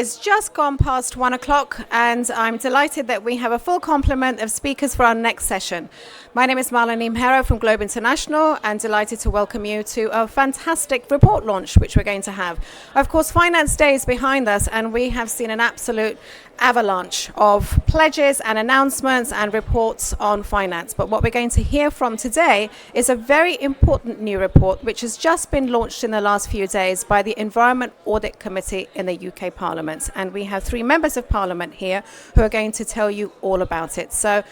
is just gone past 1 o'clock, and I'm delighted that we have a full complement of speakers for our next session. My name is Marlene Imhero from Globe International, and delighted to welcome you to a fantastic report launch which we're going to have. Of course, Finance Day is behind us, and we have seen an absolute avalanche of pledges and announcements and reports on finance. But what we're going to hear from today is a very important new report which has just been launched in the last few days by the Environment Audit Committee in the UK Parliament. And we have 3 members of Parliament here who are going to tell you all about it. So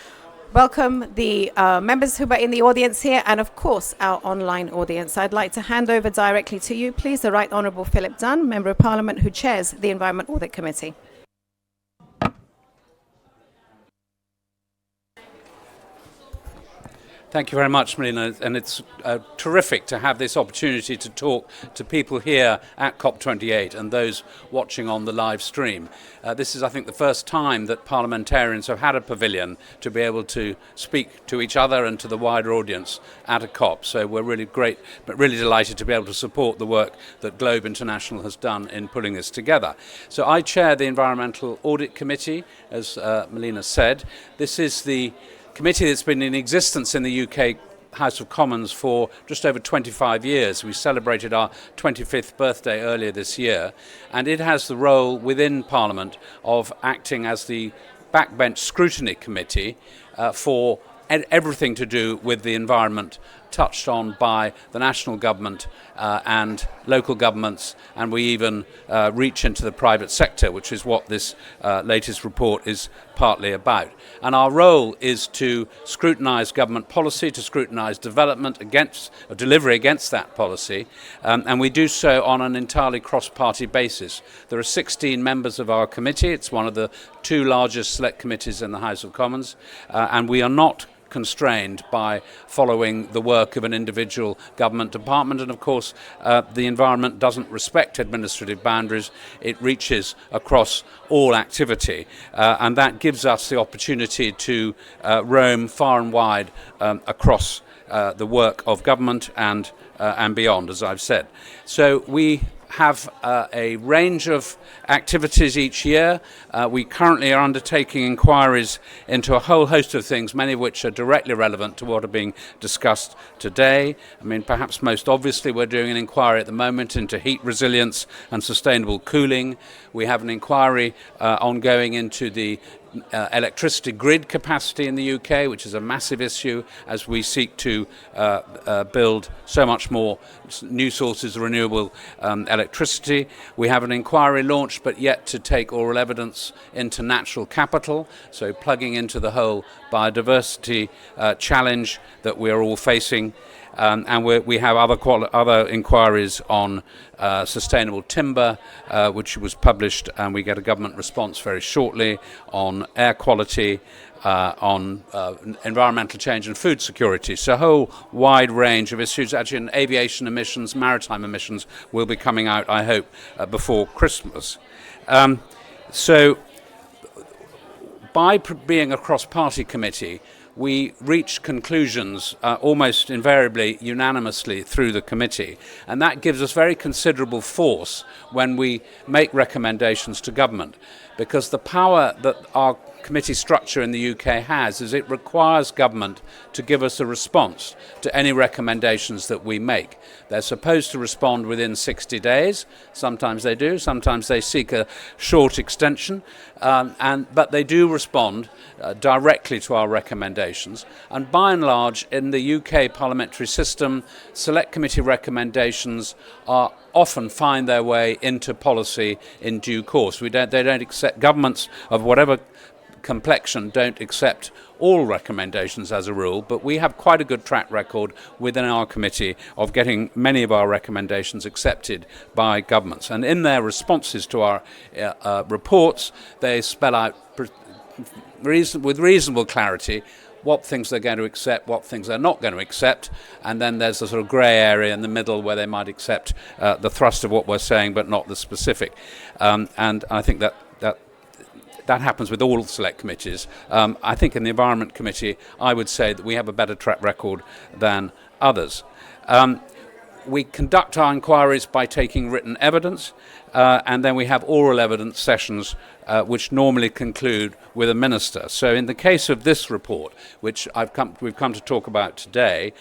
welcome the members who are in the audience here, and of course our online audience. I'd like to hand over directly to you, please, the Right Honourable Philip Dunn, Member of Parliament who chairs the Environment Audit Committee. Thank you very much, Melina, and it's terrific to have this opportunity to talk to people here at COP28 and those watching on the live stream. This is, I think, the first time that parliamentarians have had a pavilion to be able to speak to each other and to the wider audience at a COP. So we're really great, but really delighted to be able to support the work that Globe International has done in pulling this together. So I chair the Environmental Audit Committee, as Melina said. This is the committee that's been in existence in the UK House of Commons for just over 25 years. We celebrated our 25th birthday earlier this year, and it has the role within Parliament of acting as the backbench scrutiny committee for everything to do with the environment touched on by the national government and local governments, and we even reach into the private sector, which is what this latest report is partly about. And our role is to scrutinise government policy, to scrutinise development against, or delivery against that policy, and we do so on an entirely cross-party basis. There are 16 members of our committee. It's one of the 2 largest select committees in the House of Commons, and we are not constrained by following the work of an individual government department. And of course, the environment doesn't respect administrative boundaries. It reaches across all activity, and that gives us the opportunity to roam far and wide across the work of government and beyond, as I've said. So we have a range of activities each year. We currently are undertaking inquiries into a whole host of things, many of which are directly relevant to what are being discussed today. I mean, perhaps most obviously, we're doing an inquiry at the moment into heat resilience and sustainable cooling. We have an inquiry ongoing into the electricity grid capacity in the UK, which is a massive issue as we seek to build so much more new sources of renewable electricity. We have an inquiry launched, but yet to take oral evidence into natural capital, so plugging into the whole biodiversity challenge that we are all facing. And we have other inquiries on sustainable timber, which was published, and we get a government response very shortly, on air quality, on environmental change and food security. So a whole wide range of issues. Actually, in aviation emissions, maritime emissions will be coming out, I hope, before Christmas. So by being a cross-party committee, we reach conclusions almost invariably unanimously through the committee, and that gives us very considerable force when we make recommendations to government, because the power that our committee structure in the UK has is it requires government to give us a response to any recommendations that we make. They're supposed to respond within 60 days. Sometimes they do, sometimes they seek a short extension, but they do respond directly to our recommendations. And by and large, in the UK parliamentary system, select committee recommendations are often find their way into policy in due course. They don't accept, governments of whatever complexion don't accept all recommendations as a rule, but we have quite a good track record within our committee of getting many of our recommendations accepted by governments. And in their responses to our reports, they spell out with reasonable clarity what things they're going to accept, what things they're not going to accept, and then there's a sort of grey area in the middle where they might accept the thrust of what we're saying but not the specific. And I think that happens with all select committees. I think in the Environment Committee, I would say that we have a better track record than others. We conduct our inquiries by taking written evidence, and then we have oral evidence sessions which normally conclude with a minister. So in the case of this report, which we've come to talk about today,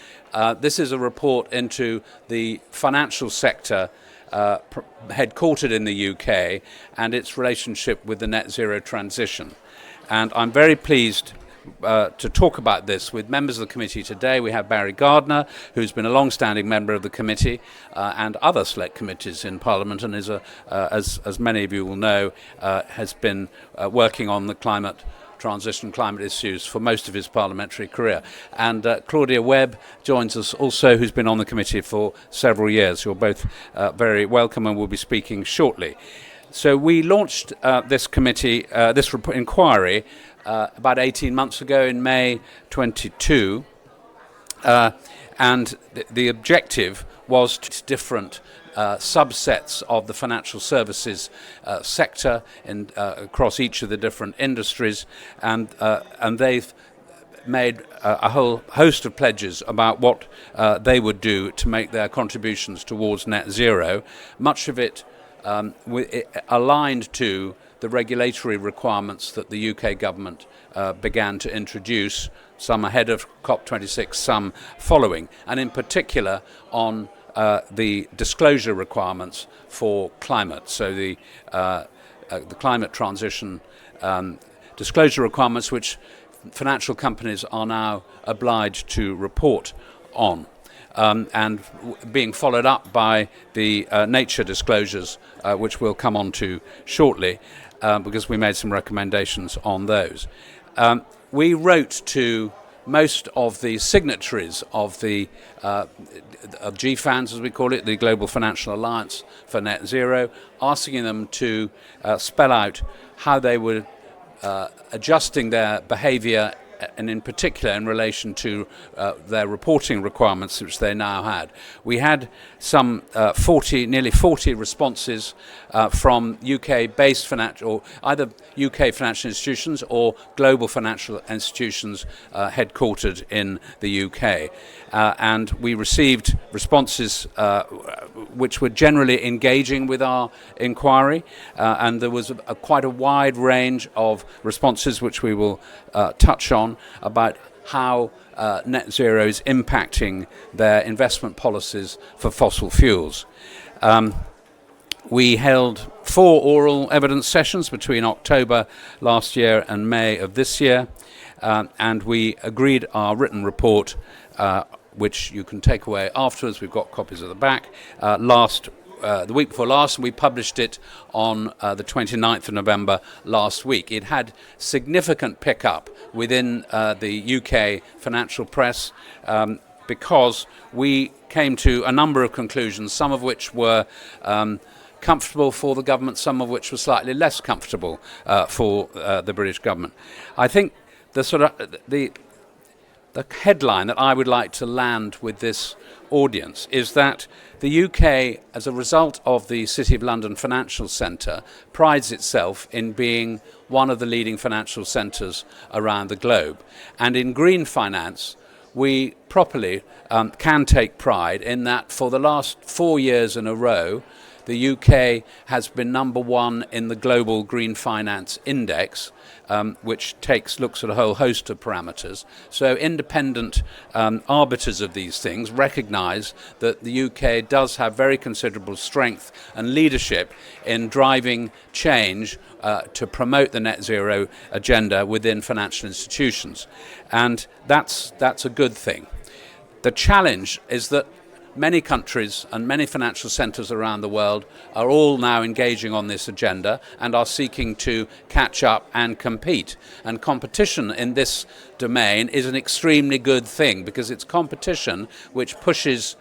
this is a report into the financial sector headquartered in the UK and its relationship with the net zero transition. And I'm very pleased to talk about this with members of the committee today. We have Barry Gardner, who's been a long-standing member of the committee and other select committees in Parliament, and is, as many of you will know, has been working on the climate transition, climate issues for most of his parliamentary career. And Claudia Webb joins us also, who's been on the committee for several years. You're both very welcome and will be speaking shortly. So we launched this committee, this inquiry, about 18 months ago in May 22, and the objective was different subsets of the financial services sector across each of the different industries, and they've made a whole host of pledges about what they would do to make their contributions towards net zero, much of it aligned to the regulatory requirements that the UK government began to introduce, some ahead of COP26, some following, and in particular on the disclosure requirements for climate. So the climate transition disclosure requirements which financial companies are now obliged to report on. And being followed up by the nature disclosures, which we'll come on to shortly, because we made some recommendations on those. We wrote to most of the signatories of the of GFANZ, as we call it, the Global Financial Alliance for Net Zero, asking them to spell out how they were adjusting their behaviour, and in particular in relation to their reporting requirements, which they now had. We had some nearly 40 responses from UK-based financial, either UK financial institutions or global financial institutions headquartered in the UK. And we received responses which were generally engaging with our inquiry, and there was quite a wide range of responses which we will touch on about how net zero is impacting their investment policies for fossil fuels. We held 4 oral evidence sessions between October last year and May of this year, and we agreed our written report, which you can take away afterwards. We've got copies at the back. The week before last, and we published it on the 29th of November last week. It had significant pickup within the UK financial press because we came to a number of conclusions, some of which were comfortable for the government, some of which were slightly less comfortable for the British government. I think the headline that I would like to land with this audience is that the UK, as a result of the City of London Financial Centre, prides itself in being one of the leading financial centres around the globe. And in green finance, we properly can take pride in that for the last 4 years in a row, the UK has been number 1 in the Global Green Finance Index, which looks at a whole host of parameters. So independent arbiters of these things recognise that the UK does have very considerable strength and leadership in driving change to promote the net zero agenda within financial institutions. And that's a good thing. The challenge is that many countries and many financial centres around the world are all now engaging on this agenda and are seeking to catch up and compete. And competition in this domain is an extremely good thing, because it's competition which pushes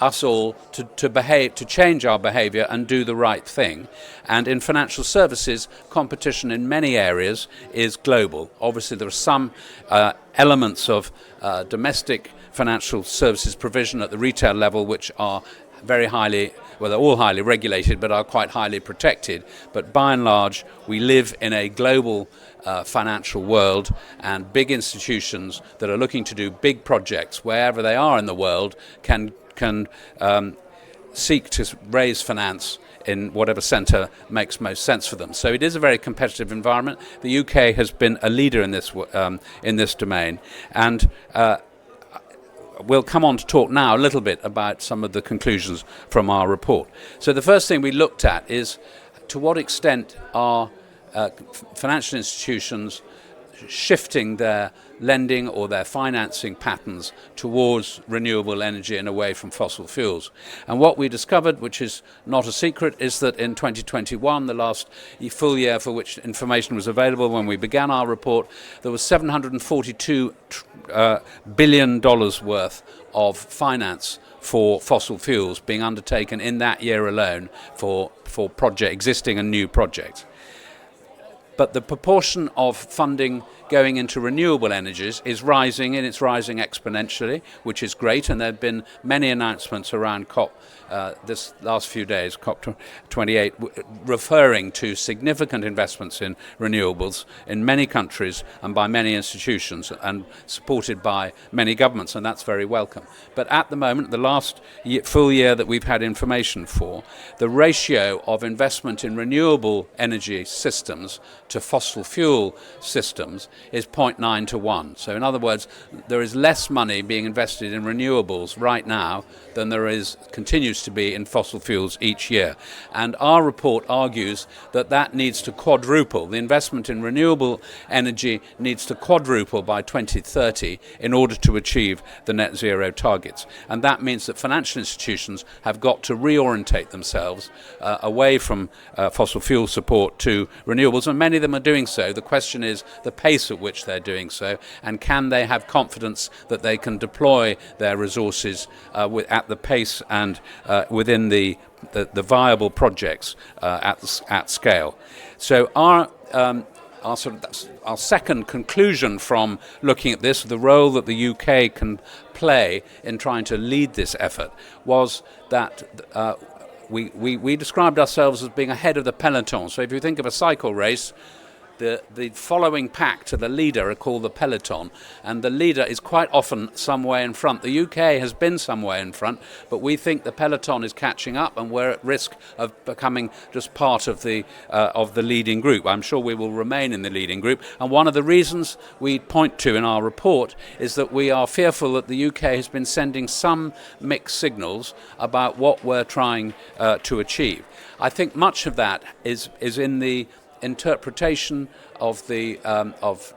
us all to change our behaviour and do the right thing. And in financial services, competition in many areas is global. Obviously, there are some elements of domestic financial services provision at the retail level which are very highly, well, they're all highly regulated but are quite highly protected. But by and large, we live in a global financial world, and big institutions that are looking to do big projects wherever they are in the world can seek to raise finance in whatever centre makes most sense for them. So it is a very competitive environment. The UK has been a leader in this domain, and we'll come on to talk now a little bit about some of the conclusions from our report. So the first thing we looked at is to what extent are financial institutions shifting their lending or their financing patterns towards renewable energy and away from fossil fuels. And what we discovered, which is not a secret, is that in 2021, the last full year for which information was available when we began our report, there was $742 billion worth of finance for fossil fuels being undertaken in that year alone for existing and new projects. But the proportion of funding going into renewable energies is rising, and it's rising exponentially, which is great. And there have been many announcements around COP this last few days, COP28, referring to significant investments in renewables in many countries and by many institutions and supported by many governments, and that's very welcome. But at the moment, the last full year that we've had information for, the ratio of investment in renewable energy systems to fossil fuel systems is 0.9 to 1. So in other words, there is less money being invested in renewables right now than there continues to be in fossil fuels each year. And our report argues that that needs to quadruple. The investment in renewable energy needs to quadruple by 2030 in order to achieve the net zero targets. And that means that financial institutions have got to reorientate themselves away from fossil fuel support to renewables, and many of them are doing so. The question is the pace at which they're doing so, and can they have confidence that they can deploy their resources at the pace and within the viable projects at scale. So our second conclusion from looking at this, the role that the UK can play in trying to lead this effort, was that we described ourselves as being ahead of the peloton. So if you think of a cycle race, the following pack to the leader are called the peloton, and the leader is quite often some way in front. The UK has been some way in front, but we think the peloton is catching up, and we're at risk of becoming just part of the leading group. I'm sure we will remain in the leading group, and one of the reasons we point to in our report is that we are fearful that the UK has been sending some mixed signals about what we're trying to achieve. I think much of that is in the interpretation of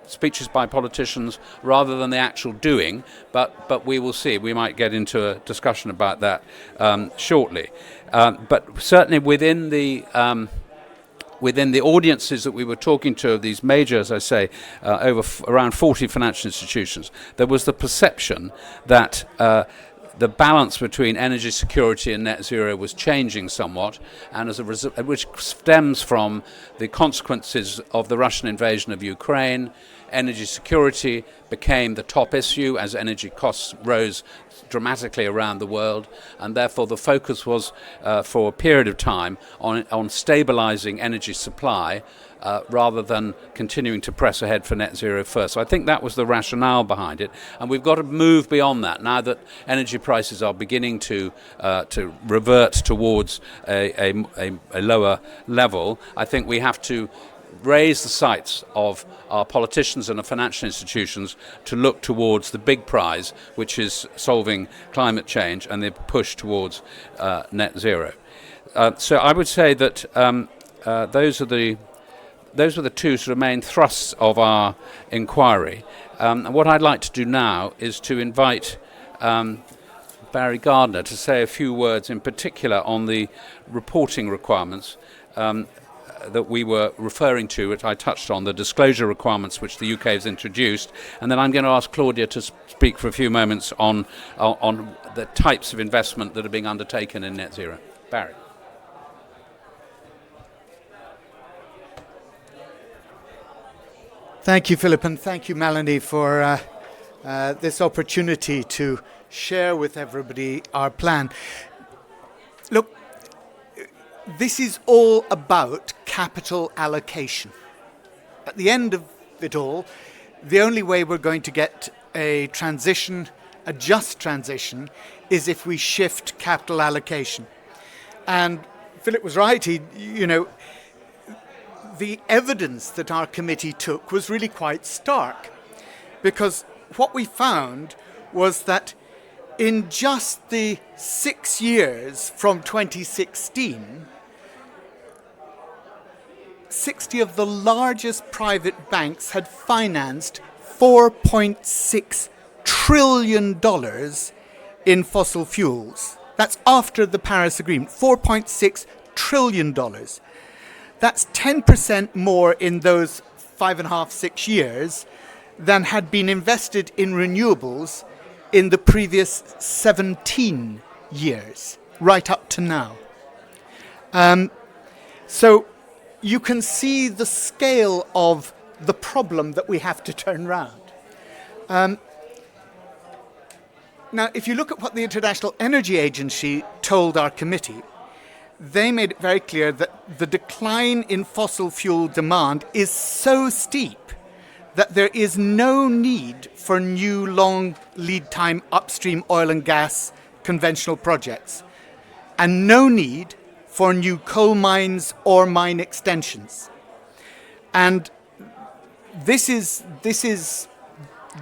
speeches by politicians rather than the actual doing, but we will see. We might get into a discussion about that shortly. But certainly within the audiences that we were talking to of these major, as I say, around 40 financial institutions, there was the perception that the balance between energy security and net zero was changing somewhat, and as a result, which stems from the consequences of the Russian invasion of Ukraine. Energy security became the top issue as energy costs rose dramatically around the world, and therefore the focus was for a period of time on stabilizing energy supply rather than continuing to press ahead for net zero first. So I think that was the rationale behind it, and we've got to move beyond that. Now that energy prices are beginning to revert towards a lower level, I think we have to raise the sights of our politicians and our financial institutions to look towards the big prize, which is solving climate change and the push towards net zero. So I would say that those are the two sort of main thrusts of our inquiry. And what I'd like to do now is to invite Barry Gardner to say a few words in particular on the reporting requirements that we were referring to, which I touched on, the disclosure requirements which the UK has introduced, and then I'm going to ask Claudia to speak for a few moments on the types of investment that are being undertaken in net zero. Barry. Thank you, Philip, and thank you, Melanie, for this opportunity to share with everybody our plan. Look, this is all about capital allocation. At the end of it all, the only way we're going to get a just transition, is if we shift capital allocation. And Philip was right. The evidence that our committee took was really quite stark, because what we found was that in just the 6 years from 2016, 60 of the largest private banks had financed $4.6 trillion in fossil fuels. That's after the Paris Agreement, $4.6 trillion. That's 10% more in those 5.5, 6 years than had been invested in renewables in the previous 17 years, right up to now. So you can see the scale of the problem that we have to turn round. Now, if you look at what the International Energy Agency told our committee, they made it very clear that the decline in fossil fuel demand is so steep that there is no need for new long lead time upstream oil and gas conventional projects, and no need for new coal mines or mine extensions. And this is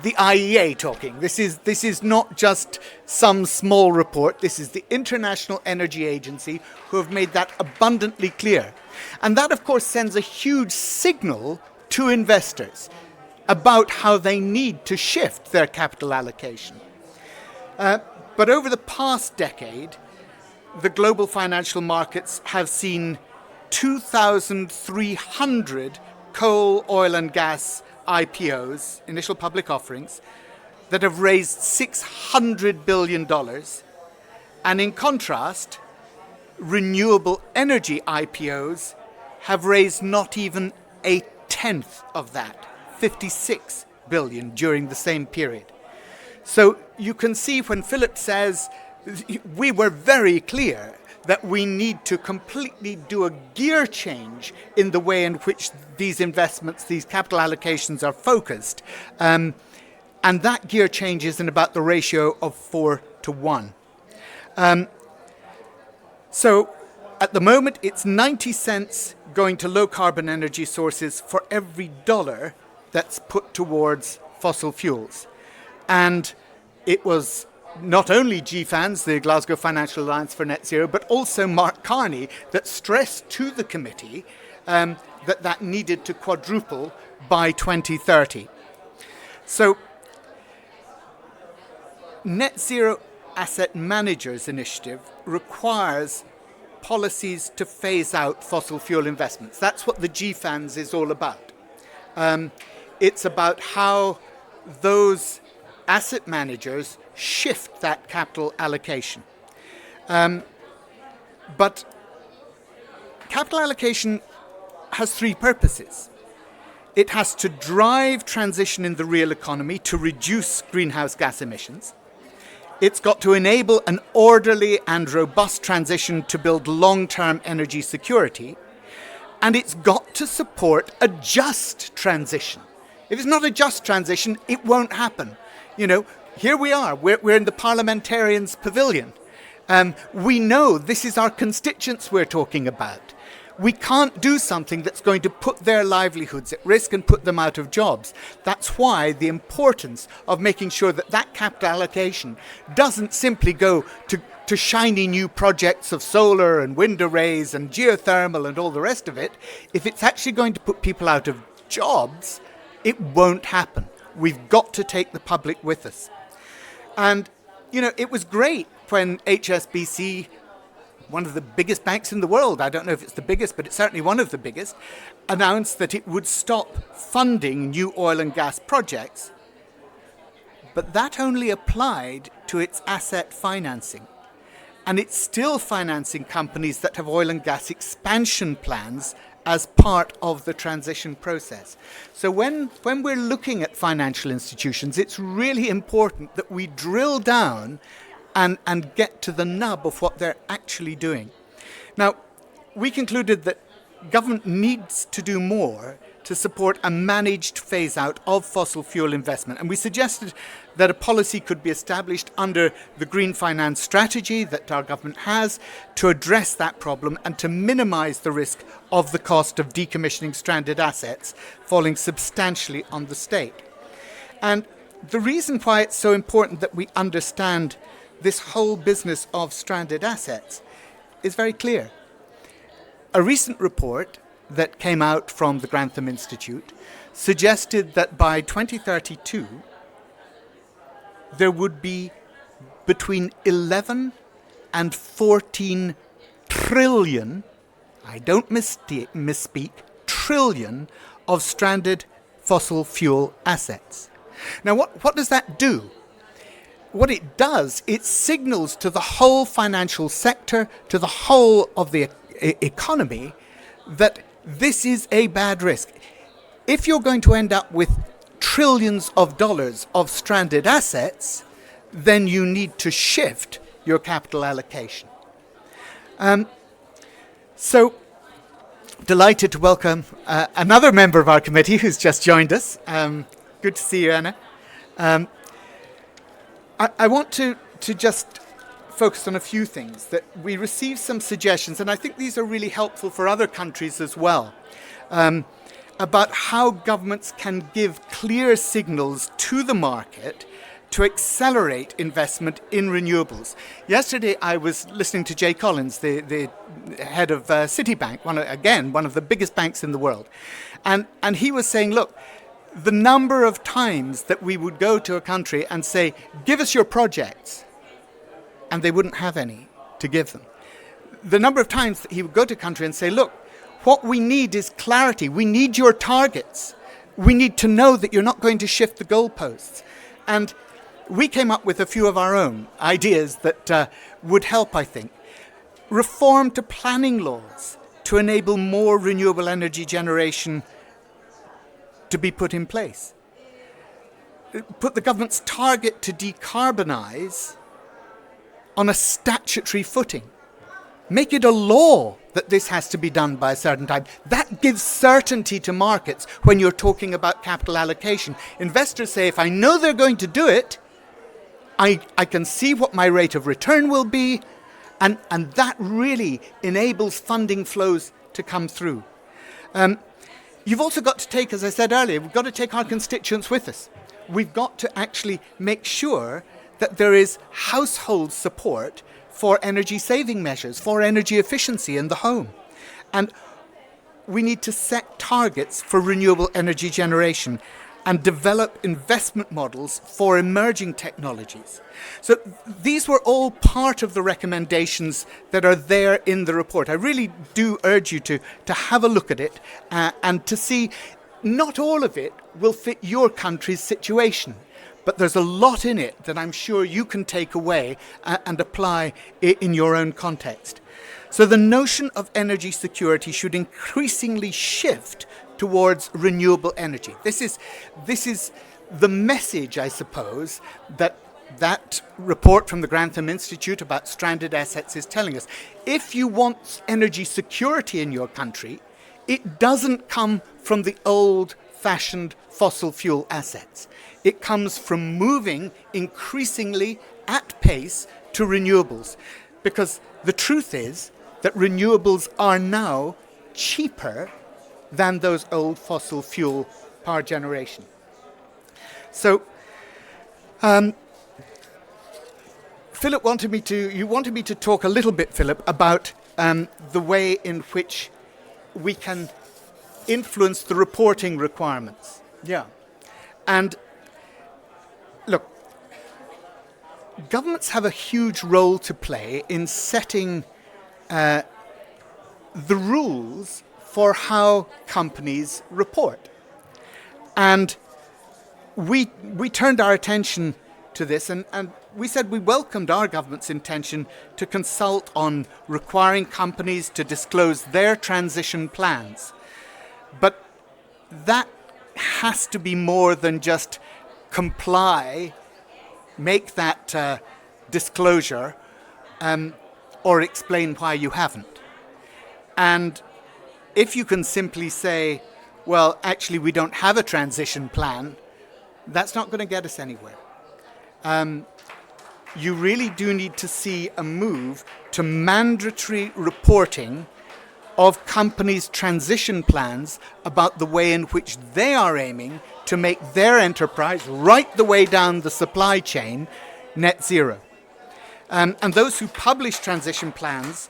the IEA talking. This is not just some small report. This is the International Energy Agency, who have made that abundantly clear. And that, of course, sends a huge signal to investors about how they need to shift their capital allocation. But over the past decade, the global financial markets have seen 2,300 coal, oil and gas IPOs, initial public offerings, that have raised $600 billion. And in contrast, renewable energy IPOs have raised not even a tenth of that, $56 billion during the same period. So you can see when Philip says, we were very clear that we need to completely do a gear change in the way in which these investments, these capital allocations are focused. And that gear change is in about the ratio of 4 to 1. So at the moment, it's 90 cents going to low carbon energy sources for every dollar that's put towards fossil fuels. And it was not only GFANZ, the Glasgow Financial Alliance for Net Zero, but also Mark Carney that stressed to the committee that needed to quadruple by 2030. So Net Zero Asset Managers Initiative requires policies to phase out fossil fuel investments. That's what the GFANZ is all about. It's about how those asset managers shift that capital allocation. But capital allocation has 3 purposes. It has to drive transition in the real economy to reduce greenhouse gas emissions. It's got to enable an orderly and robust transition to build long-term energy security. And it's got to support a just transition. If it's not a just transition, it won't happen. Here we are. We're in the parliamentarians' pavilion. We know this is our constituents we're talking about. We can't do something that's going to put their livelihoods at risk and put them out of jobs. That's why the importance of making sure that capital allocation doesn't simply go to shiny new projects of solar and wind arrays and geothermal and all the rest of it. If it's actually going to put people out of jobs, it won't happen. We've got to take the public with us. And, it was great when HSBC, one of the biggest banks in the world, I don't know if it's the biggest, but it's certainly one of the biggest, announced that it would stop funding new oil and gas projects. But that only applied to its asset financing. And it's still financing companies that have oil and gas expansion plans as part of the transition process. So when we're looking at financial institutions, it's really important that we drill down and get to the nub of what they're actually doing. Now, we concluded that government needs to do more to support a managed phase-out of fossil fuel investment. And we suggested that a policy could be established under the green finance strategy that our government has to address that problem and to minimize the risk of the cost of decommissioning stranded assets falling substantially on the state. And the reason why it's so important that we understand this whole business of stranded assets is very clear. A recent report that came out from the Grantham Institute suggested that by 2032 there would be between 11 and 14 trillion, I don't misspeak, trillion of stranded fossil fuel assets. Now what does that do? What it does, it signals to the whole financial sector, to the whole of the economy, that this is a bad risk. If you're going to end up with trillions of dollars of stranded assets, then you need to shift your capital allocation. So, delighted to welcome another member of our committee who's just joined us. Good to see you, Anna. I want to just focus on a few things. That we received some suggestions, and I think these are really helpful for other countries as well, about how governments can give clear signals to the market to accelerate investment in renewables. Yesterday I was listening to Jay Collins, the head of Citibank, one of the biggest banks in the world, and he was saying, look, the number of times that we would go to a country and say, give us your projects, and they wouldn't have any to give them. The number of times that he would go to a country and say, look, what we need is clarity. We need your targets. We need to know that you're not going to shift the goalposts. And we came up with a few of our own ideas that would help, I think. Reform to planning laws to enable more renewable energy generation to be put in place. Put the government's target to decarbonise on a statutory footing. Make it a law that this has to be done by a certain time. That gives certainty to markets when you're talking about capital allocation. Investors say, if I know they're going to do it, I can see what my rate of return will be, and that really enables funding flows to come through. You've also got to take, as I said earlier, we've got to take our constituents with us. We've got to actually make sure that there is household support for energy saving measures, for energy efficiency in the home. And we need to set targets for renewable energy generation and develop investment models for emerging technologies. So these were all part of the recommendations that are there in the report. I really do urge you to have a look at it and to see not all of it will fit your country's situation, but there's a lot in it that I'm sure you can take away and apply in your own context. So the notion of energy security should increasingly shift towards renewable energy. This is the message, I suppose, that report from the Grantham Institute about stranded assets is telling us. If you want energy security in your country, it doesn't come from the old-fashioned fossil fuel assets. It comes from moving increasingly at pace to renewables, because the truth is that renewables are now cheaper than those old fossil fuel power generation. So, Philip wanted me to talk a little bit, Philip, about the way in which we can influence the reporting requirements. Yeah. And look, governments have a huge role to play in setting the rules for how companies report. And we turned our attention to this and we said we welcomed our government's intention to consult on requiring companies to disclose their transition plans. But that has to be more than just comply, make that disclosure, or explain why you haven't. And if you can simply say, well, actually, we don't have a transition plan, that's not going to get us anywhere. You really do need to see a move to mandatory reporting of companies' transition plans about the way in which they are aiming to make their enterprise, right the way down the supply chain, net zero. And those who publish transition plans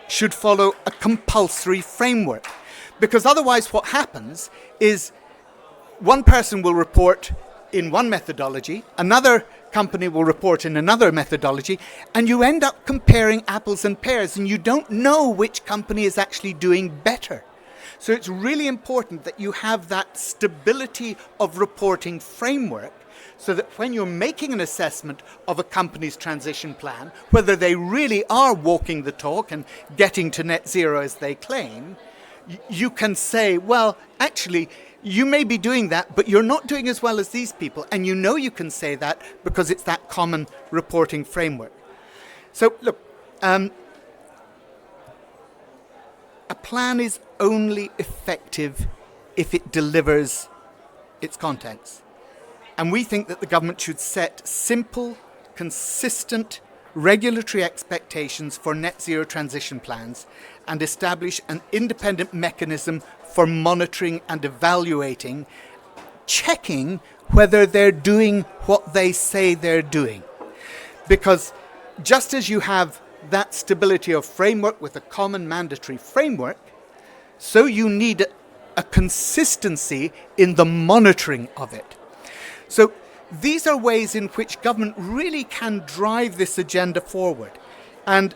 should follow a compulsory framework. Because otherwise what happens is one person will report in one methodology, another company will report in another methodology, and you end up comparing apples and pears, and you don't know which company is actually doing better. So it's really important that you have that stability of reporting framework so that when you're making an assessment of a company's transition plan, whether they really are walking the talk and getting to net zero as they claim, you can say, well, actually, you may be doing that, but you're not doing as well as these people. And you know you can say that because it's that common reporting framework. So, look, a plan is only effective if it delivers its contents. And we think that the government should set simple, consistent regulatory expectations for net zero transition plans and establish an independent mechanism for monitoring and evaluating, checking whether they're doing what they say they're doing. Because just as you have that stability of framework with a common mandatory framework, so you need a consistency in the monitoring of it. So these are ways in which government really can drive this agenda forward. And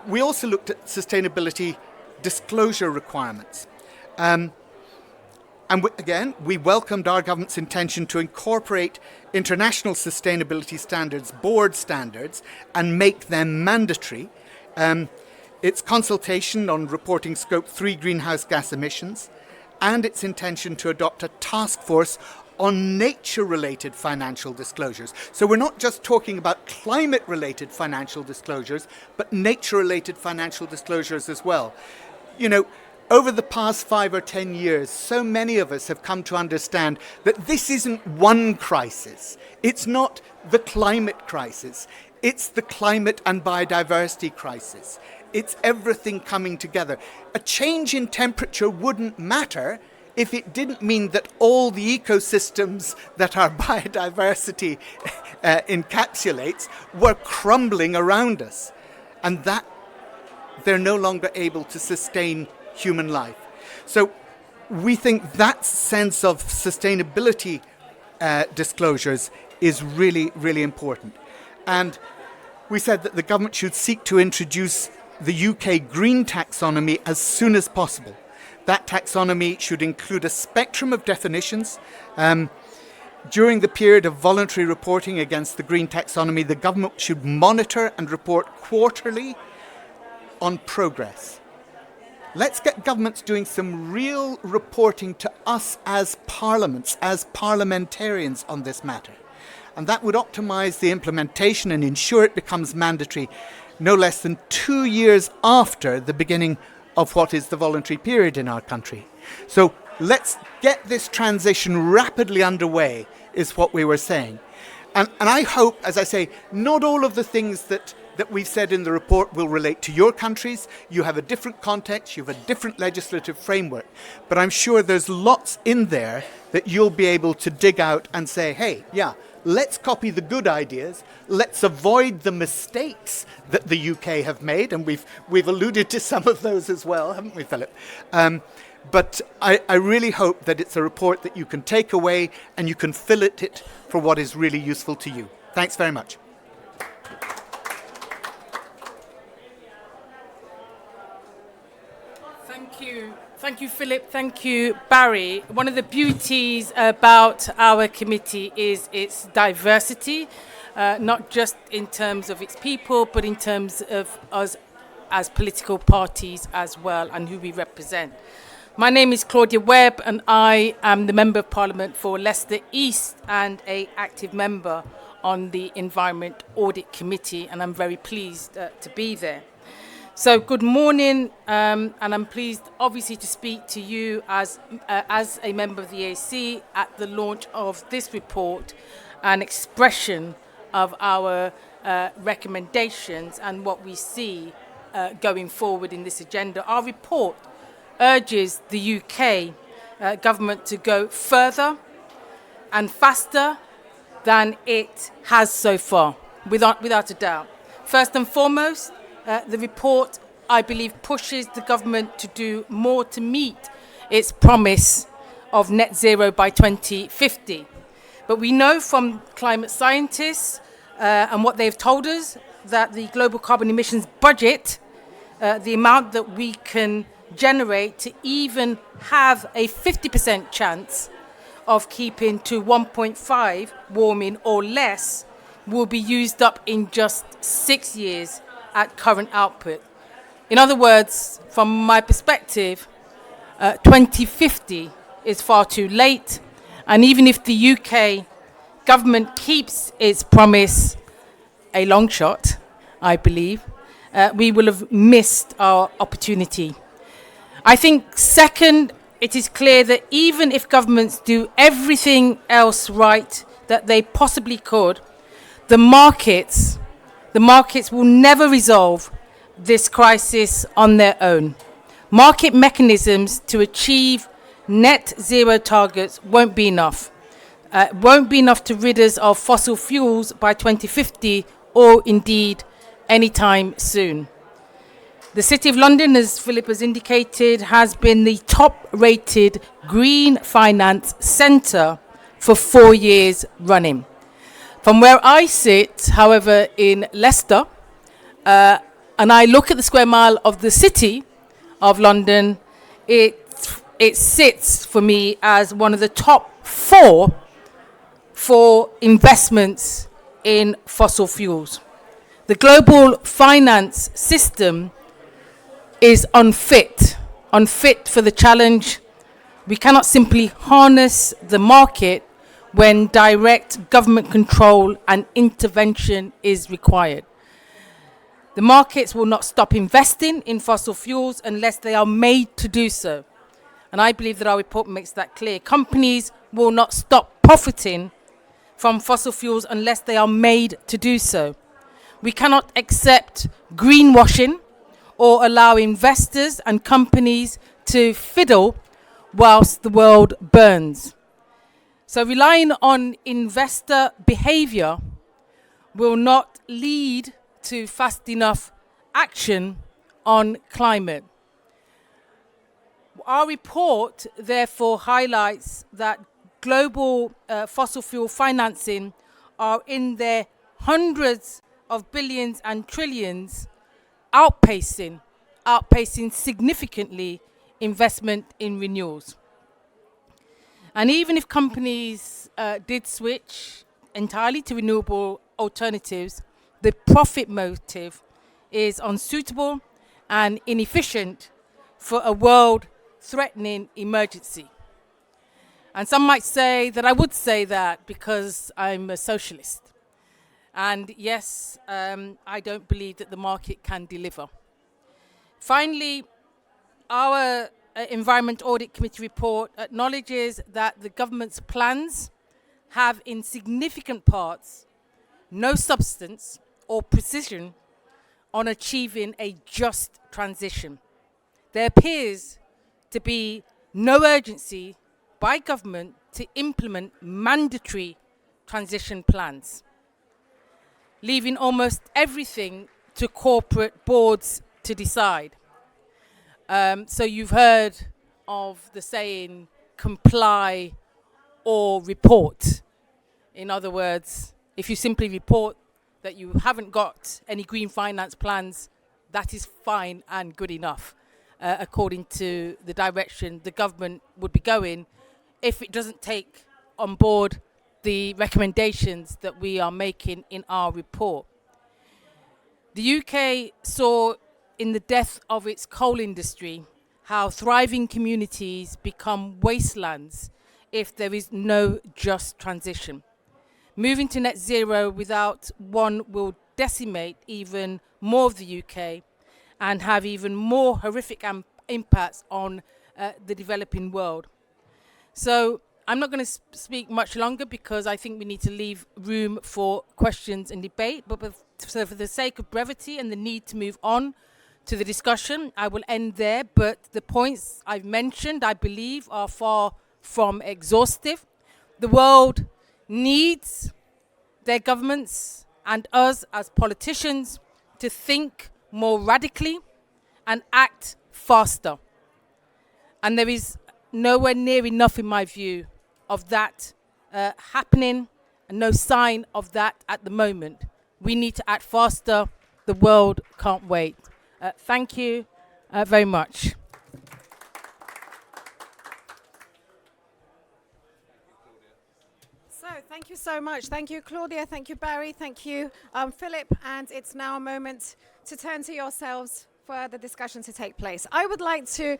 we also looked at sustainability disclosure requirements. Again, we welcomed our government's intention to incorporate international sustainability standards, board standards, and make them mandatory. Its consultation on reporting Scope 3 greenhouse gas emissions, and its intention to adopt a task force on nature-related financial disclosures. So we're not just talking about climate-related financial disclosures, but nature-related financial disclosures as well. You know, over the past 5 or 10 years, so many of us have come to understand that this isn't one crisis. It's not the climate crisis. It's the climate and biodiversity crisis. It's everything coming together. A change in temperature wouldn't matter if it didn't mean that all the ecosystems that our biodiversity encapsulates were crumbling around us, and that they're no longer able to sustain human life. So we think that sense of sustainability disclosures is really, really important. And we said that the government should seek to introduce the UK green taxonomy as soon as possible. That taxonomy should include a spectrum of definitions. During the period of voluntary reporting against the green taxonomy, the government should monitor and report quarterly on progress. Let's get governments doing some real reporting to us as parliaments, as parliamentarians on this matter. And that would optimise the implementation and ensure it becomes mandatory no less than 2 years after the beginning of what is the voluntary period in our country. So let's get this transition rapidly underway, is what we were saying. And I hope, as I say, not all of the things that we've said in the report will relate to your countries. You have a different context, you have a different legislative framework. But I'm sure there's lots in there that you'll be able to dig out and say, hey, yeah, let's copy the good ideas. Let's avoid the mistakes that the UK have made. And we've alluded to some of those as well, haven't we, Philip? But I really hope that it's a report that you can take away and you can fill it for what is really useful to you. Thanks very much. Thank you, Philip. Thank you, Barry. One of the beauties about our committee is its diversity, not just in terms of its people, but in terms of us as political parties as well and who we represent. My name is Claudia Webb, and I am the Member of Parliament for Leicester East and an active member on the Environment Audit Committee, and I'm very pleased to be there. So good morning, and I'm pleased, obviously, to speak to you as a member of the EAC at the launch of this report, an expression of our recommendations and what we see going forward in this agenda. Our report urges the UK government to go further and faster than it has so far, without a doubt. First and foremost, the report, I believe, pushes the government to do more to meet its promise of net zero by 2050. But we know from climate scientists and what they've told us that the global carbon emissions budget, the amount that we can generate to even have a 50% chance of keeping to 1.5 warming or less, will be used up in just 6 years at current output. In other words, from my perspective, 2050 is far too late, and even if the UK government keeps its promise, a long shot, I believe, we will have missed our opportunity. I think, second, it is clear that even if governments do everything else right that they possibly could, the markets will never resolve this crisis on their own. Market mechanisms to achieve net zero targets won't be enough. Won't be enough to rid us of fossil fuels by 2050 or indeed anytime soon. The City of London, as Philip has indicated, has been the top-rated green finance centre for 4 years running. From where I sit, however, in Leicester, and I look at the square mile of the City of London, it sits for me as one of the top 4 for investments in fossil fuels. The global finance system is unfit for the challenge. We cannot simply harness the market when direct government control and intervention is required. The markets will not stop investing in fossil fuels unless they are made to do so. And I believe that our report makes that clear. Companies will not stop profiting from fossil fuels unless they are made to do so. We cannot accept greenwashing or allow investors and companies to fiddle whilst the world burns. So relying on investor behaviour will not lead to fast enough action on climate. Our report therefore highlights that global fossil fuel financing are in their hundreds of billions and trillions, outpacing significantly investment in renewals. And even if companies did switch entirely to renewable alternatives, the profit motive is unsuitable and inefficient for a world-threatening emergency. And some might say that I would say that because I'm a socialist. And yes, I don't believe that the market can deliver. Finally, our Environment Audit Committee report acknowledges that the government's plans have in significant parts no substance or precision on achieving a just transition. There appears to be no urgency by government to implement mandatory transition plans, leaving almost everything to corporate boards to decide. So you've heard of the saying, comply or report. In other words, if you simply report that you haven't got any green finance plans, that is fine and good enough, according to the direction the government would be going if it doesn't take on board the recommendations that we are making in our report. The UK saw in the death of its coal industry how thriving communities become wastelands if there is no just transition. Moving to net zero without one will decimate even more of the UK and have even more horrific impacts on the developing world. So I'm not going to speak much longer because I think we need to leave room for questions and debate. So for the sake of brevity and the need to move on to the discussion, I will end there. But the points I've mentioned, I believe, are far from exhaustive. The world needs their governments and us as politicians to think more radically and act faster. And there is nowhere near enough, in my view, of that happening, and no sign of that at the moment. We need to act faster. The world can't wait. Thank you very much. So thank you so much. Thank you, Claudia. Thank you, Barry. Thank you, Philip. And it's now a moment to turn to yourselves for the discussion to take place. I would like to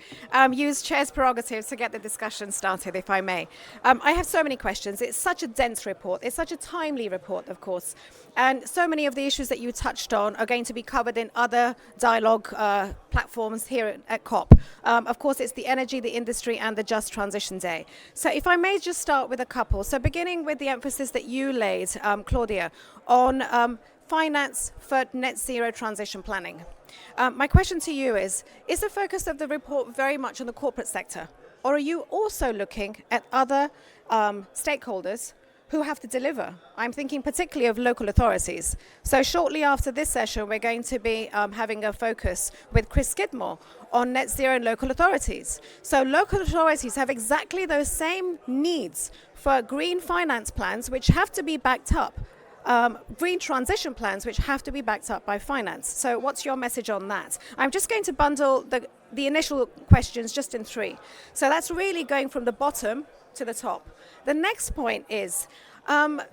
use chair's prerogatives to get the discussion started, if I may. I have so many questions. It's such a dense report. It's such a timely report, of course. And so many of the issues that you touched on are going to be covered in other dialogue platforms here at COP. Of course, it's the energy, the industry, and the Just Transition Day. So if I may just start with a couple. So beginning with the emphasis that you laid, Claudia, on finance for net zero transition planning. My question to you is the focus of the report very much on the corporate sector? Or are you also looking at other stakeholders who have to deliver? I'm thinking particularly of local authorities. So shortly after this session, we're going to be having a focus with Chris Skidmore on net zero and local authorities. So local authorities have exactly those same needs for green finance plans, which have to be backed up. Green transition plans which have to be backed up by finance. So what's your message on that? I'm just going to bundle the initial questions just in three. So that's really going from the bottom to the top. The next point is the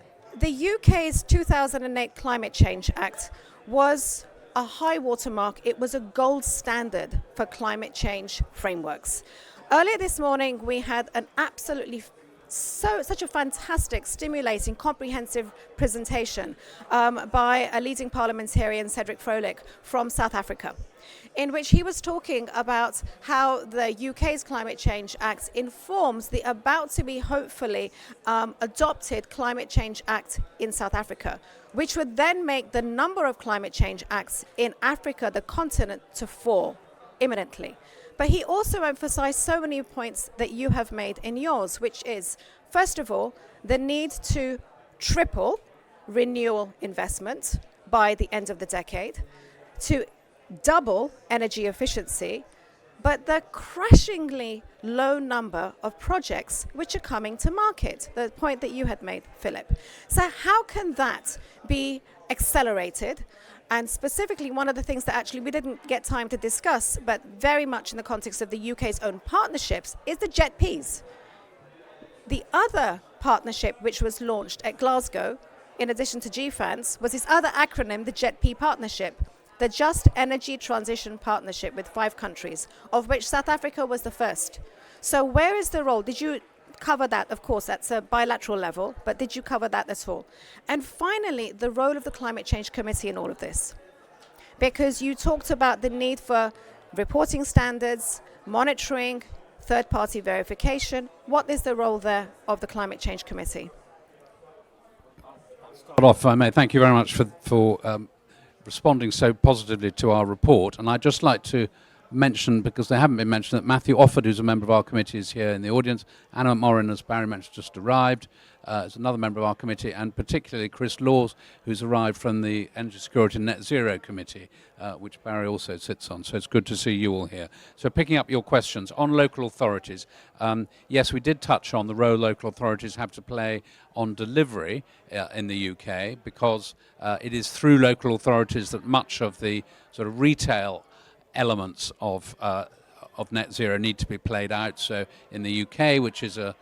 UK's 2008 Climate Change Act was a high watermark. It was a gold standard for climate change frameworks. Earlier this morning, we had an absolutely such a fantastic, stimulating, comprehensive presentation by a leading parliamentarian, Cedric Froelich, from South Africa, in which he was talking about how the UK's Climate Change Act informs the about to be hopefully adopted Climate Change Act in South Africa, which would then make the number of climate change acts in Africa, the continent, to fall imminently. But he also emphasized so many points that you have made in yours, which is, first of all, the need to triple renewal investment by the end of the decade, to double energy efficiency, but the crashingly low number of projects which are coming to market, the point that you had made, Philip. So how can that be accelerated? And specifically, one of the things that actually we didn't get time to discuss, but very much in the context of the UK's own partnerships, is the JETPs. The other partnership which was launched at Glasgow, in addition to GFANS, was this other acronym, the JETP partnership, the Just Energy Transition Partnership with 5 countries, of which South Africa was the first. So where is the role? Did you cover that? Of course, that's a bilateral level, but did you cover that at all? And finally, the role of the Climate Change Committee in all of this. Because you talked about the need for reporting standards, monitoring, third-party verification. What is the role there of the Climate Change Committee? Start off, if I may. Thank you very much for responding so positively to our report. And I'd just like to mention, because they haven't been mentioned, that Matthew Offord, who's a member of our committee, is here in the audience. Anna Morin, as Barry mentioned, just arrived, is another member of our committee, and particularly Chris Laws, who's arrived from the Energy Security and Net Zero Committee, which Barry also sits on. So it's good to see you all here. So picking up your questions on local authorities, yes, we did touch on the role local authorities have to play on delivery in the UK, because it is through local authorities that much of the sort of retail elements of net zero need to be played out. So in the UK, which is a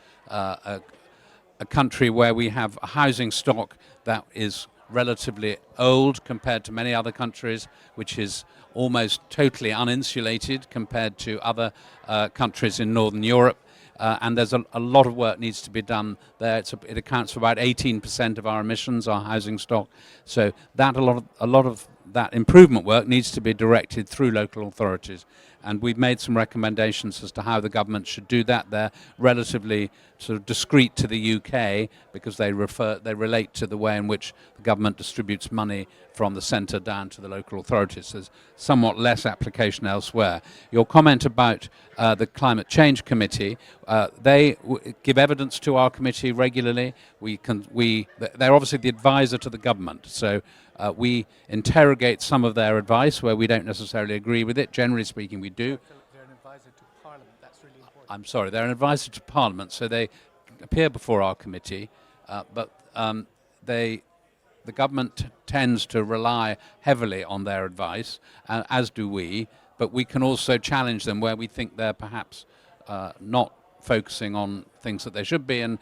country where we have a housing stock that is relatively old compared to many other countries, which is almost totally uninsulated compared to other countries in Northern Europe. and there's a lot of work needs to be done there. It accounts for about 18% of our emissions, our housing stock. So that a lot of that improvement work needs to be directed through local authorities, and we've made some recommendations as to how the government should do that. They're relatively sort of discreet to the UK because they relate to the way in which the government distributes money from the centre down to the local authorities. There's somewhat less application elsewhere. Your comment about the Climate Change Committee, they give evidence to our committee regularly. They're obviously the advisor to the government, so we interrogate some of their advice where we don't necessarily agree with it. Generally speaking, we do. They're an advisor to Parliament. That's really important. I'm sorry, they're an advisor to Parliament, so they appear before our committee, but the government tends to rely heavily on their advice, as do we, but we can also challenge them where we think they're perhaps not focusing on things that they should be, and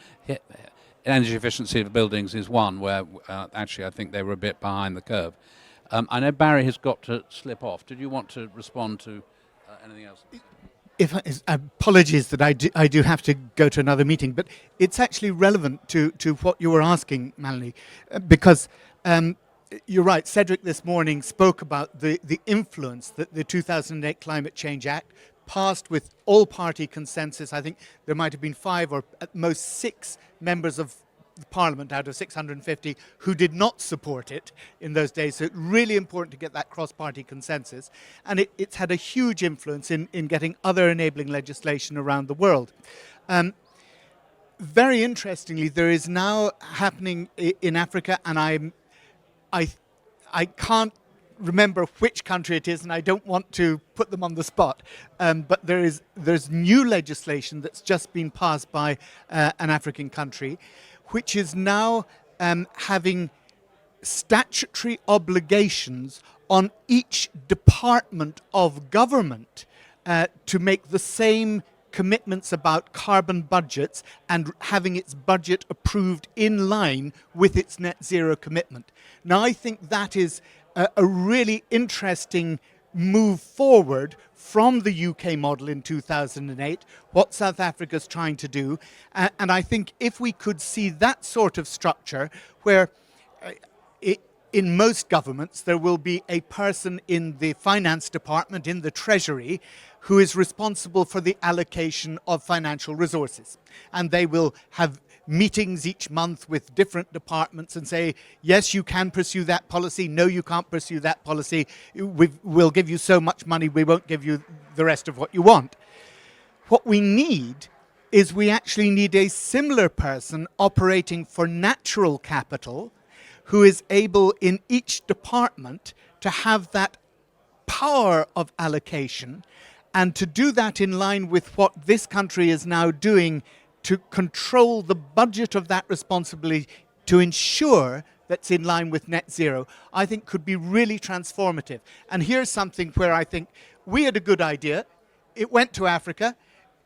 energy efficiency of buildings is one where actually I think they were a bit behind the curve. I know Barry has got to slip off. Did you want to respond to anything else? Apologies that I do have to go to another meeting, but it's actually relevant to what you were asking, Melanie, because you're right. Cedric this morning spoke about the influence that the 2008 Climate Change Act passed with all-party consensus. I think there might have been 5 or at most 6 members of the Parliament out of 650 who did not support it in those days. So it's really important to get that cross-party consensus. And it's had a huge influence in getting other enabling legislation around the world. Very interestingly, there is now happening in Africa, and I can't remember which country it is, and I don't want to put them on the spot, but there's new legislation that's just been passed by an African country, which is now having statutory obligations on each department of government to make the same commitments about carbon budgets and having its budget approved in line with its net zero commitment. Now, I think that is a really interesting move forward from the UK model in 2008, what South Africa's trying to do. And I think if we could see that sort of structure where in most governments there will be a person in the finance department, in the treasury, who is responsible for the allocation of financial resources. And they will have meetings each month with different departments and say, yes, you can pursue that policy. No, you can't pursue that policy. We'll give you so much money, we won't give you the rest of what you want. What we need is we actually need a similar person operating for natural capital who is able in each department to have that power of allocation and to do that in line with what this country is now doing to control the budget of that responsibility to ensure that's in line with net zero, I think could be really transformative. And here's something where I think we had a good idea. It went to Africa.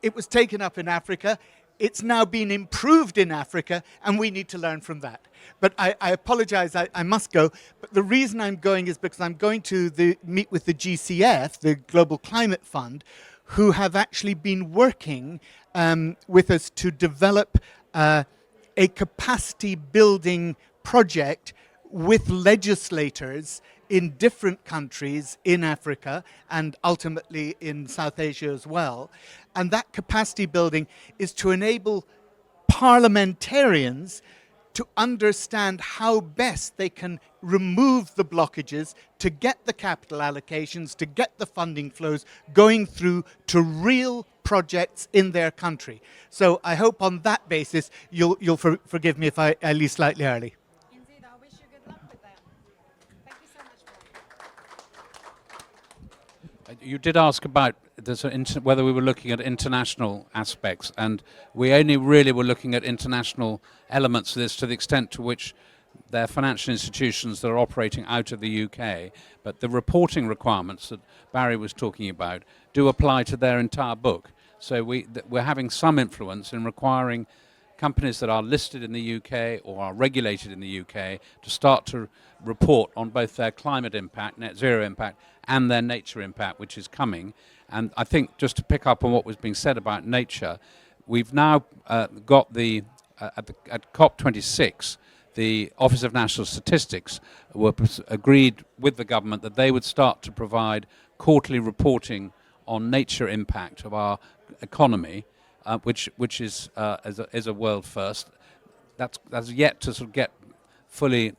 It was taken up in Africa. It's now been improved in Africa, and we need to learn from that. But I apologize, I must go. But the reason I'm going is because I'm going to meet with the GCF, the Global Climate Fund, who have actually been working with us to develop a capacity building project with legislators in different countries in Africa and ultimately in South Asia as well. And that capacity building is to enable parliamentarians to understand how best they can remove the blockages to get the capital allocations, to get the funding flows going through to real projects in their country. So I hope on that basis you'll forgive me if I leave slightly early. Indeed, I wish you good luck with that. Thank you so much. You did ask about whether we were looking at international aspects, and we only really were looking at international elements of this to the extent to which they're financial institutions that are operating out of the UK, but the reporting requirements that Barry was talking about do apply to their entire book. So we're having some influence in requiring companies that are listed in the UK or are regulated in the UK to start to report on both their climate impact, net zero impact, and their nature impact, which is coming. And I think just to pick up on what was being said about nature, we've now got at COP26, the Office of National Statistics agreed with the government that they would start to provide quarterly reporting on nature impact of our economy, which is a world first. That's yet to sort of get fully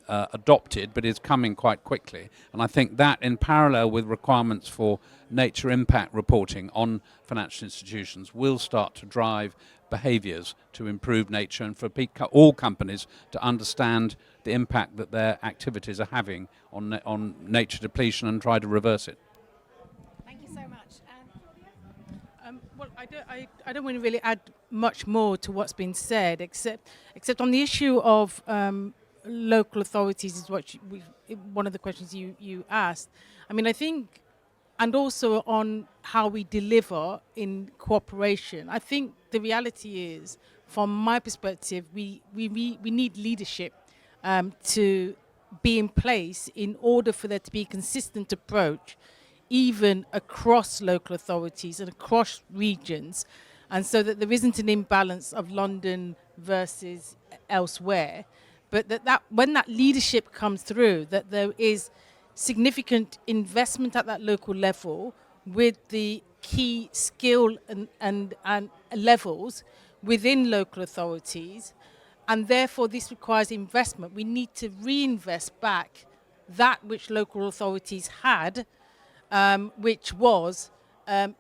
adopted, but is coming quite quickly. And I think that, in parallel with requirements for nature impact reporting on financial institutions, will start to drive behaviours to improve nature, and for all companies to understand the impact that their activities are having on nature depletion and try to reverse it. Thank you so much. Well, I don't want to really add much more to what's been said, except on the issue of local authorities is one of the questions you asked. I mean, I think, and also on how we deliver in cooperation. I think the reality is, from my perspective, we need leadership to be in place in order for there to be a consistent approach, even across local authorities and across regions, and so that there isn't an imbalance of London versus elsewhere, but that when that leadership comes through, that there is significant investment at that local level with the key skill and levels within local authorities, and therefore this requires investment. We need to reinvest back that which local authorities had, which was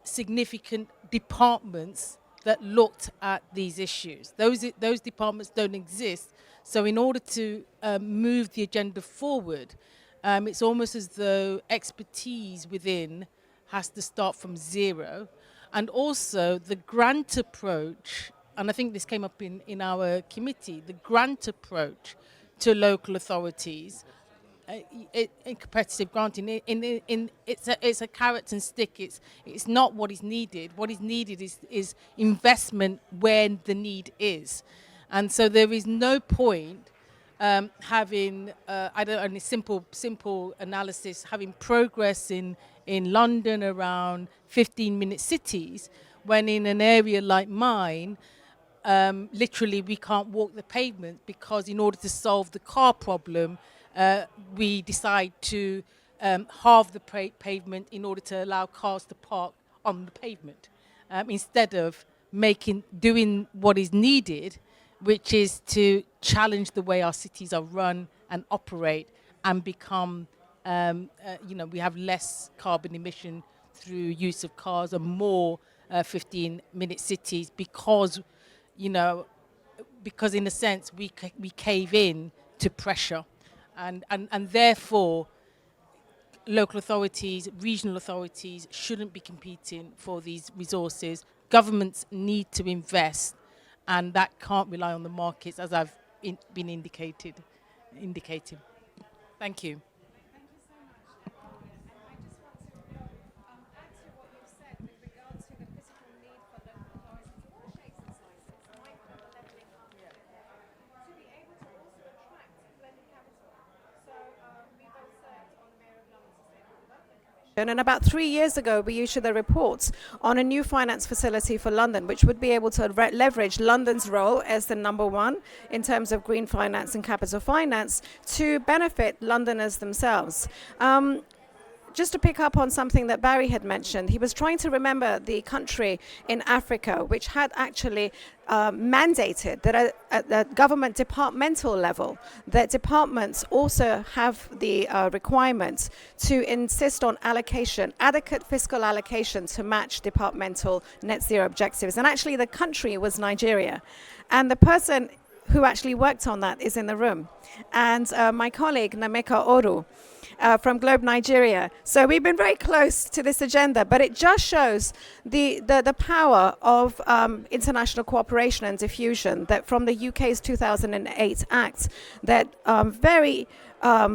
significant departments that looked at these issues. Those departments don't exist. So in order to move the agenda forward, it's almost as though expertise within has to start from zero. And also the grant approach, and I think this came up in our committee, the grant approach to local authorities, in competitive granting, it's a carrot and stick. It's not what is needed. What is needed is investment when the need is. And so there is no point having, a simple analysis, having progress in London around 15-minute cities, when in an area like mine, literally we can't walk the pavement, because in order to solve the car problem, we decide to halve the pavement in order to allow cars to park on the pavement, instead of doing what is needed, which is to challenge the way our cities are run and operate, and become, we have less carbon emission through use of cars and more 15-minute cities, because in a sense we cave in to pressure, and therefore local authorities, regional authorities shouldn't be competing for these resources. Governments need to invest, and that can't rely on the markets, as I've been indicating. Thank you. And about 3 years ago, we issued a report on a new finance facility for London, which would be able to leverage London's role as the number one in terms of green finance and capital finance to benefit Londoners themselves. Just to pick up on something that Barry had mentioned, he was trying to remember the country in Africa which had actually mandated that at the government departmental level, that departments also have the requirement to insist on allocation, adequate fiscal allocation to match departmental net zero objectives. And actually the country was Nigeria. And the person who actually worked on that is in the room. And my colleague, Nameka Oru, from Globe Nigeria. So we've been very close to this agenda, but it just shows the power of international cooperation and diffusion, that from the UK's 2008 Act, that very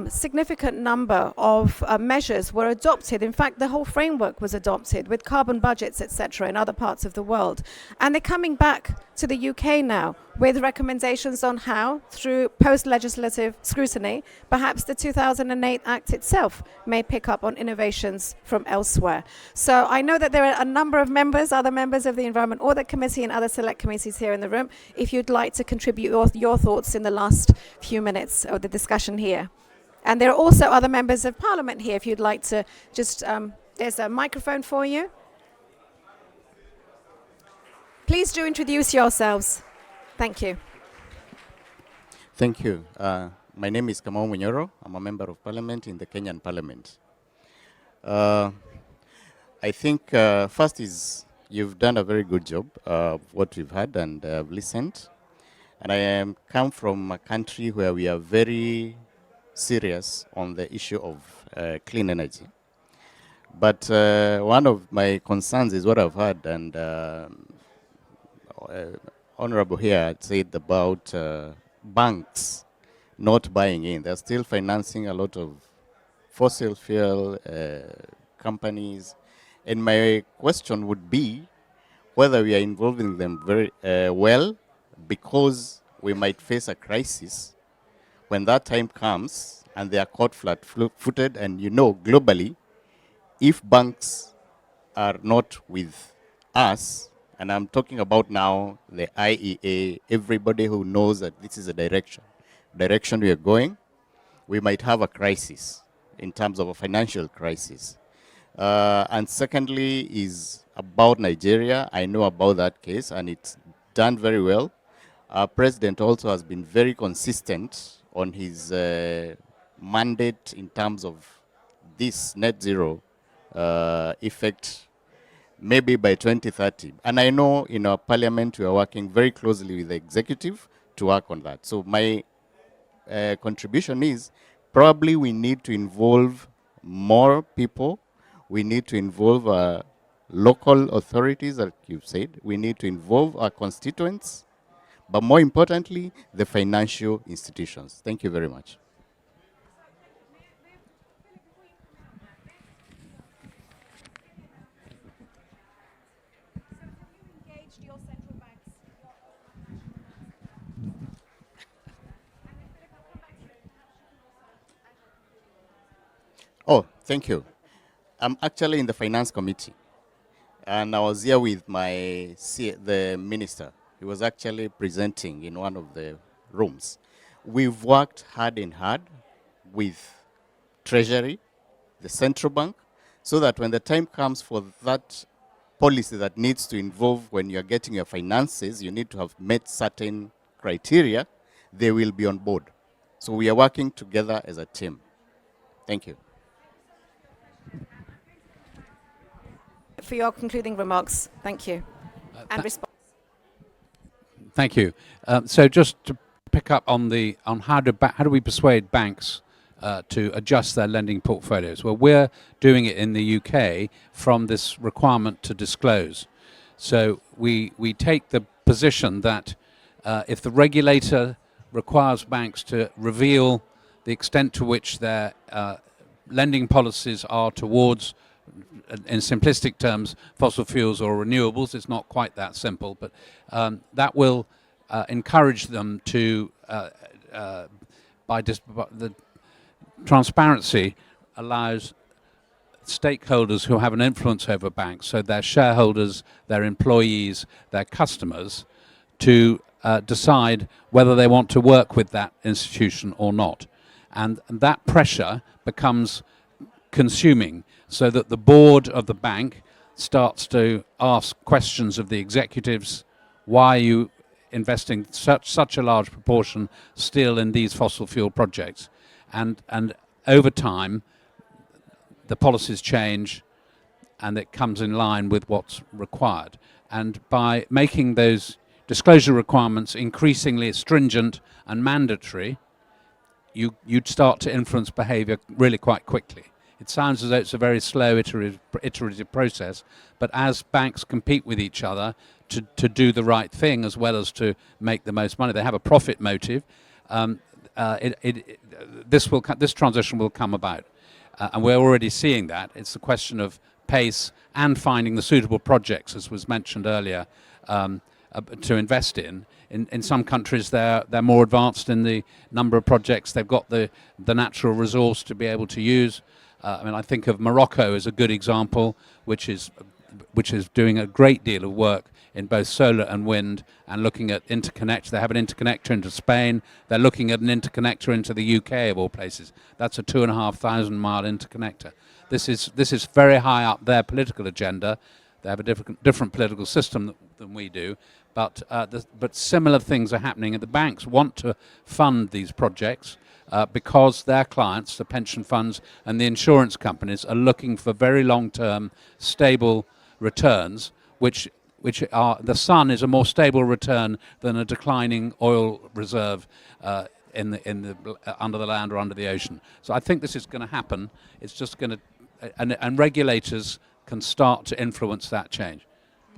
significant number of measures were adopted. In fact, the whole framework was adopted with carbon budgets, etc., in other parts of the world. And they're coming back to the UK now with recommendations on how, through post-legislative scrutiny, perhaps the 2008 Act itself may pick up on innovations from elsewhere. So I know that there are a number of members, other members of the Environment Audit Committee and other select committees here in the room, if you'd like to contribute your thoughts in the last few minutes of the discussion here. And there are also other members of Parliament here if you'd like to just, there's a microphone for you. Please do introduce yourselves. Thank you. Thank you. My name is Kamau Munyoro. I'm a member of Parliament in the Kenyan Parliament. I think first is you've done a very good job of what we've had, and I've listened. And I come from a country where we are very serious on the issue of clean energy. But one of my concerns is what I've heard, and Honorable here said about banks not buying in. They're still financing a lot of fossil fuel companies. And my question would be whether we are involving them very well, because we might face a crisis when that time comes and they are caught flat-footed. And you know, globally, if banks are not with us, and I'm talking about now the IEA, everybody who knows that this is a direction we are going, we might have a crisis in terms of a financial crisis. And secondly is about Nigeria. I know about that case, and it's done very well. Our president also has been very consistent on his mandate in terms of this net zero effect, maybe by 2030. And I know in our parliament we are working very closely with the executive to work on that. So my contribution is probably we need to involve more people. We need to involve local authorities, like you've said. We need to involve our constituents, but more importantly, the financial institutions. Thank you very much. Oh, thank you. I'm actually in the finance committee, and I was here with the minister. He was actually presenting in one of the rooms. We've worked hard and hard with Treasury, the central bank, so that when the time comes for that policy that needs to involve when you're getting your finances, you need to have met certain criteria, they will be on board. So we are working together as a team. Thank you. For your concluding remarks, thank you. And response. Thank you. So just to pick up on how do we persuade banks to adjust their lending portfolios? Well, we're doing it in the UK from this requirement to disclose. So we take the position that if the regulator requires banks to reveal the extent to which their lending policies are towards, in simplistic terms, fossil fuels or renewables, it's not quite that simple, but that will encourage them to, the transparency allows stakeholders who have an influence over banks, so their shareholders, their employees, their customers, to decide whether they want to work with that institution or not. And that pressure becomes consuming, so that the board of the bank starts to ask questions of the executives: why are you investing such a large proportion still in these fossil fuel projects? And over time, the policies change, and it comes in line with what's required. And by making those disclosure requirements increasingly stringent and mandatory, you'd start to influence behavior really quite quickly. It sounds as though it's a very slow iterative process, but as banks compete with each other to do the right thing as well as to make the most money, they have a profit motive, this transition will come about. And we're already seeing that. It's a question of pace and finding the suitable projects, as was mentioned earlier. to invest in. In some countries, they're more advanced in the number of projects. They've got the natural resource to be able to use. I mean, I think of Morocco as a good example, which is doing a great deal of work in both solar and wind, and looking at interconnect. They have an interconnector into Spain. They're looking at an interconnector into the UK, of all places. That's a 2,500 mile interconnector. This is very high up their political agenda. They have a different political system than we do, but similar things are happening. And the banks want to fund these projects because their clients, the pension funds and the insurance companies, are looking for very long-term, stable returns, which are, the sun is a more stable return than a declining oil reserve in the under the land or under the ocean. So I think this is going to happen. It's just going to, and regulators can start to influence that change.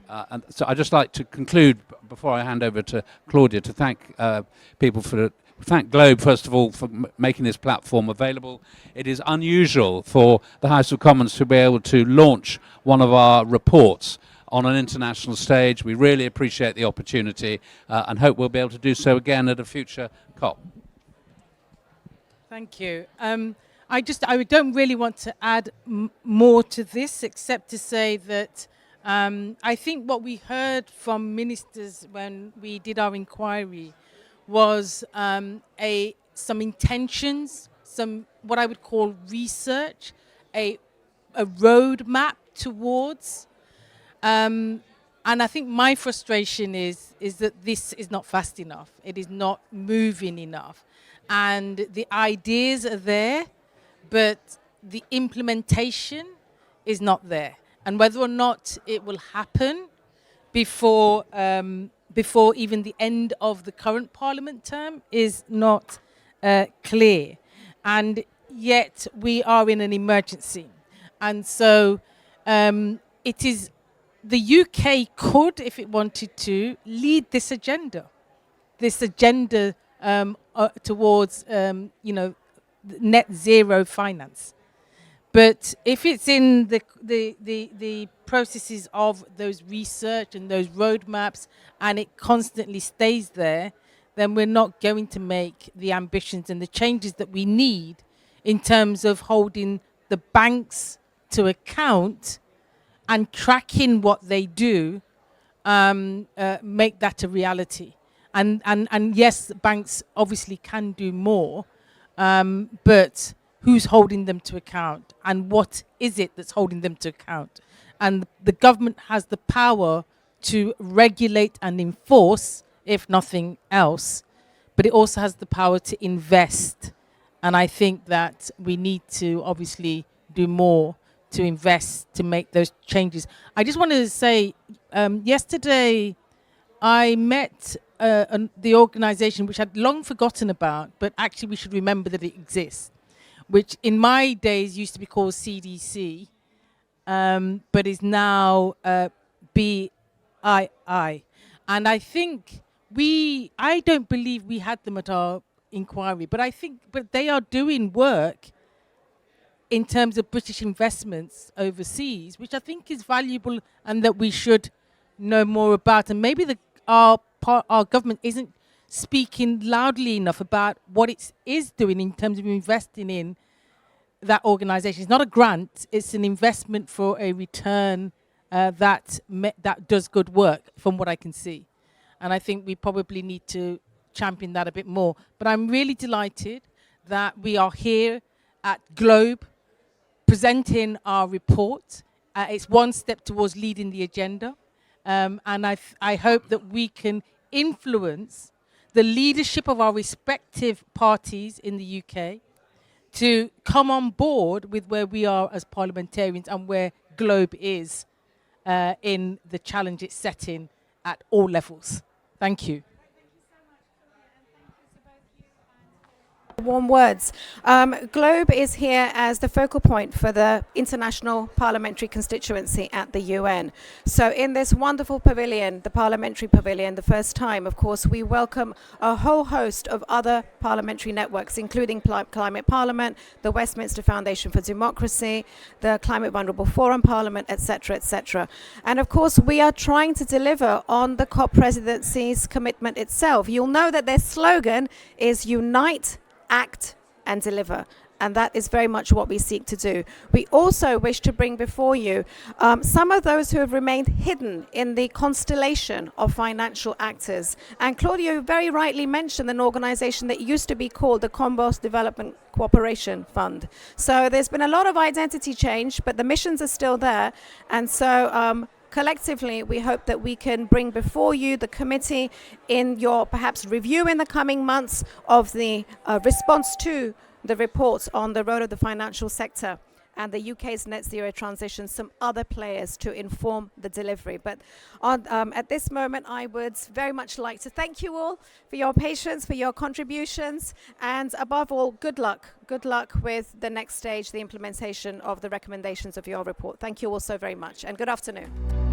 And so I'd just like to conclude, before I hand over to Claudia, to thank thank Globe, first of all, for making this platform available. It is unusual for the House of Commons to be able to launch one of our reports on an international stage. We really appreciate the opportunity and hope we'll be able to do so again at a future COP. Thank you. I don't really want to add more to this, except to say that I think what we heard from ministers when we did our inquiry was some intentions, some what I would call research, a roadmap towards. And I think my frustration is that this is not fast enough. It is not moving enough. And the ideas are there, but the implementation is not there. And whether or not it will happen before even the end of the current Parliament term is not clear. And yet we are in an emergency. And so it is, the UK could, if it wanted to, lead this agenda towards, net zero finance. But if it's in the processes of those research and those roadmaps, and it constantly stays there, then we're not going to make the ambitions and the changes that we need in terms of holding the banks to account and tracking what they do, make that a reality. And yes, banks obviously can do more, but who's holding them to account, and what is it that's holding them to account? And the government has the power to regulate and enforce, if nothing else, but it also has the power to invest. And I think that we need to obviously do more to invest, to make those changes. I just wanted to say, yesterday I met the organization which I'd long forgotten about, but actually we should remember that it exists, which in my days used to be called CDC, but is now BII. And I think I don't believe we had them at our inquiry, but they are doing work in terms of British investments overseas, which I think is valuable and that we should know more about. And maybe our government isn't speaking loudly enough about what it is doing in terms of investing in that organization. It's not a grant, it's an investment for a return that does good work, from what I can see. And I think we probably need to champion that a bit more. But I'm really delighted that we are here at Globe presenting our report. It's one step towards leading the agenda. And I hope that we can influence the leadership of our respective parties in the UK to come on board with where we are as parliamentarians and where Globe is in the challenge it's setting at all levels. Thank you. Warm words. Globe is here as the focal point for the International Parliamentary Constituency at the UN. So in this wonderful pavilion, the Parliamentary Pavilion, the first time, of course, we welcome a whole host of other parliamentary networks, including Climate Parliament, the Westminster Foundation for Democracy, the Climate Vulnerable Forum Parliament, etc., etc. And of course, we are trying to deliver on the COP presidency's commitment itself. You'll know that their slogan is Unite, Act and Deliver, and that is very much what we seek to do. We also wish to bring before you some of those who have remained hidden in the constellation of financial actors. And Claudio very rightly mentioned an organization that used to be called the Combos Development Cooperation Fund. So there's been a lot of identity change, but the missions are still there. And so collectively, we hope that we can bring before you, the committee, in your perhaps review in the coming months of the response to the reports on the role of the financial sector and the UK's net zero transition, some other players to inform the delivery. But at this moment, I would very much like to thank you all for your patience, for your contributions, and above all, good luck. Good luck with the next stage, the implementation of the recommendations of your report. Thank you all so very much, and good afternoon.